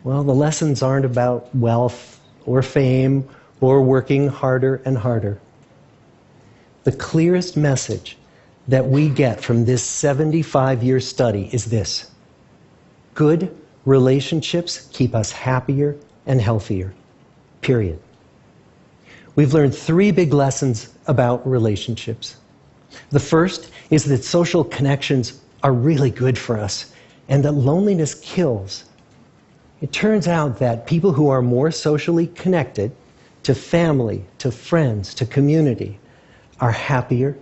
Well, the lessons aren't about wealth or fame or working harder and harder. The clearest message that we get from this 75-year study is this: good relationships keep us happier and healthier, period. We've learned 3 big lessons about relationships. The first is that social connections are really good for us and that loneliness kills. It turns out that people who are more socially connected to family, to friends, to community are happier,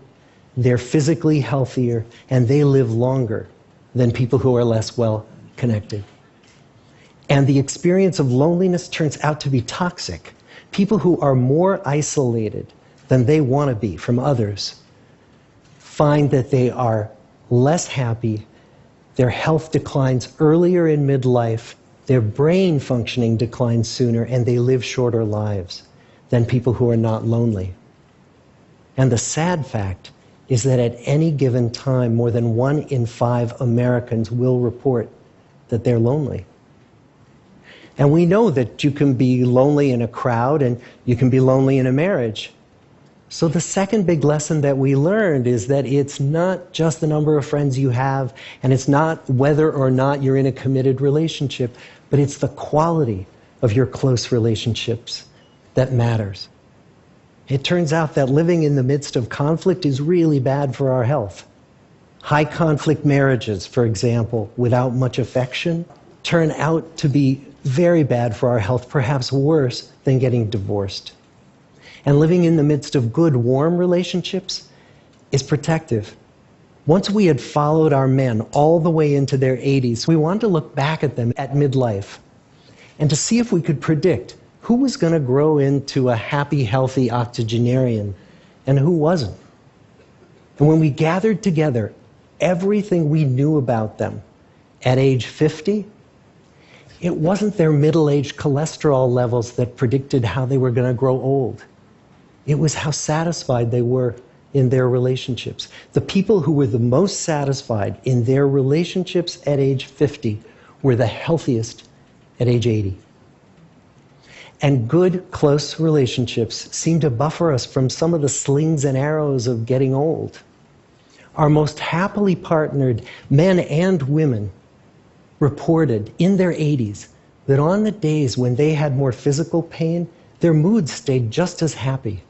they're physically healthier, and they live longer than people who are less well connected. And the experience of loneliness turns out to be toxic. People who are more isolated than they want to be from others find that they are less happy, their health declines earlier in midlife, their brain functioning declines sooner, and they live shorter lives than people who are not lonely. And the sad fact is that at any given time, more than 1 in 5 Americans will report that they're lonely. And we know that you can be lonely in a crowd and you can be lonely in a marriage. So the second big lesson that we learned is that it's not just the number of friends you have, and it's not whether or not you're in a committed relationship, but it's the quality of your close relationships that matters. It turns out that living in the midst of conflict is really bad for our health. High conflict marriages, for example, without much affection, turn out to be very bad for our health, perhaps worse than getting divorced. And living in the midst of good, warm relationships is protective. Once we had followed our men all the way into their 80s, we wanted to look back at them at midlife and to see if we could predict who was going to grow into a happy, healthy octogenarian and who wasn't. And when we gathered together everything we knew about them at age 50, it wasn't their middle-aged cholesterol levels that predicted how they were going to grow old. It was how satisfied they were in their relationships. The people who were the most satisfied in their relationships at age 50 were the healthiest at age 80. And good, close relationships seem to buffer us from some of the slings and arrows of getting old. Our most happily partnered men and women reported in their 80s that on the days when they had more physical pain, their moods stayed just as happy.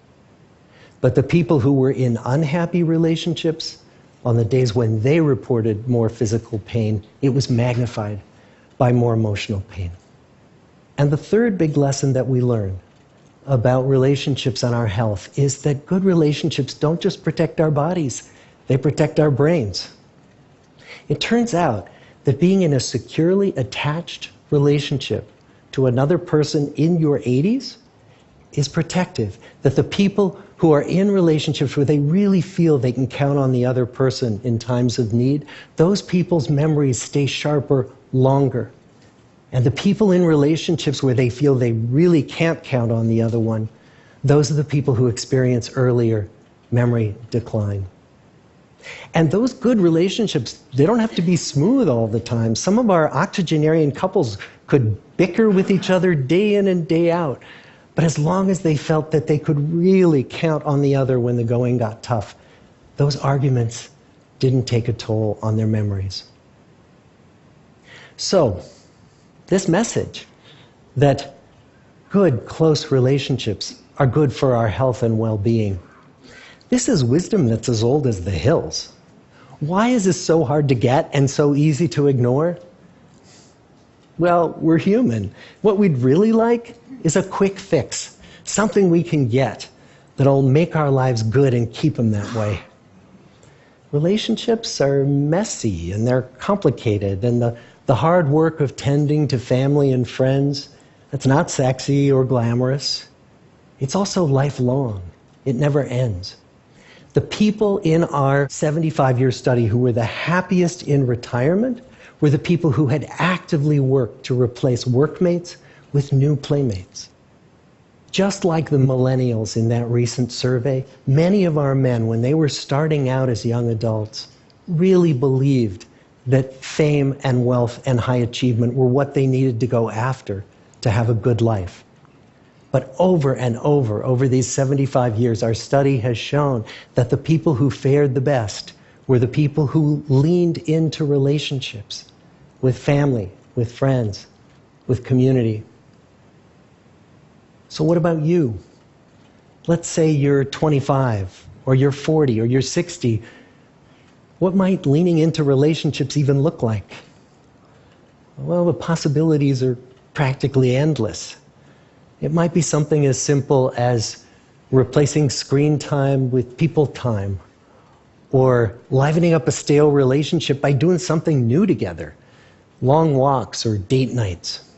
But the people who were in unhappy relationships, on the days when they reported more physical pain, it was magnified by more emotional pain. And the third big lesson that we learn about relationships and our health is that good relationships don't just protect our bodies, they protect our brains. It turns out that being in a securely attached relationship to another person in your 80s is protective. That the people who are in relationships where they really feel they can count on the other person in times of need, those people's memories stay sharper longer. And the people in relationships where they feel they really can't count on the other one, those are the people who experience earlier memory decline. And those good relationships, they don't have to be smooth all the time. Some of our octogenarian couples could bicker with each other day in and day out. But as long as they felt that they could really count on the other when the going got tough, those arguments didn't take a toll on their memories. So, this message that good, close relationships are good for our health and well-being, this is wisdom that's as old as the hills. Why is this so hard to get and so easy to ignore? Well, we're human. What we'd really like is a quick fix, something we can get that'll make our lives good and keep them that way. Relationships are messy and they're complicated, and the hard work of tending to family and friends, that's not sexy or glamorous. It's also lifelong. It never ends. The people in our 75-year study who were the happiest in retirement were the people who had actively worked to replace workmates with new playmates. Just like the millennials in that recent survey, many of our men, when they were starting out as young adults, really believed that fame and wealth and high achievement were what they needed to go after to have a good life. But over and over these 75 years, our study has shown that the people who fared the best were the people who leaned into relationships with family, with friends, with community. So what about you? Let's say you're 25, or you're 40, or you're 60. What might leaning into relationships even look like? Well, the possibilities are practically endless. It might be something as simple as replacing screen time with people time, or livening up a stale relationship by doing something new together, long walks or date nights,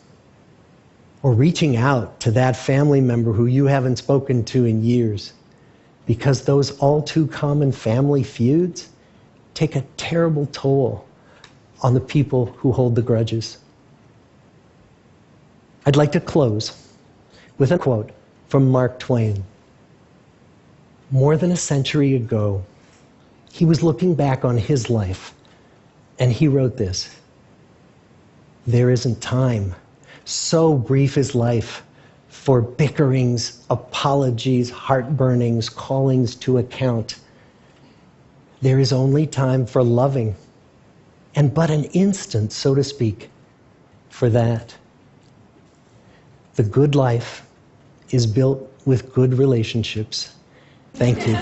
or reaching out to that family member who you haven't spoken to in years, because those all too common family feuds take a terrible toll on the people who hold the grudges. I'd like to close with a quote from Mark Twain. More than a century ago, he was looking back on his life, and he wrote this: "There isn't time. So brief is life for bickerings, apologies, heartburnings, callings to account. There is only time for loving, and but an instant, so to speak, for that. The good life is built with good relationships." Thank you.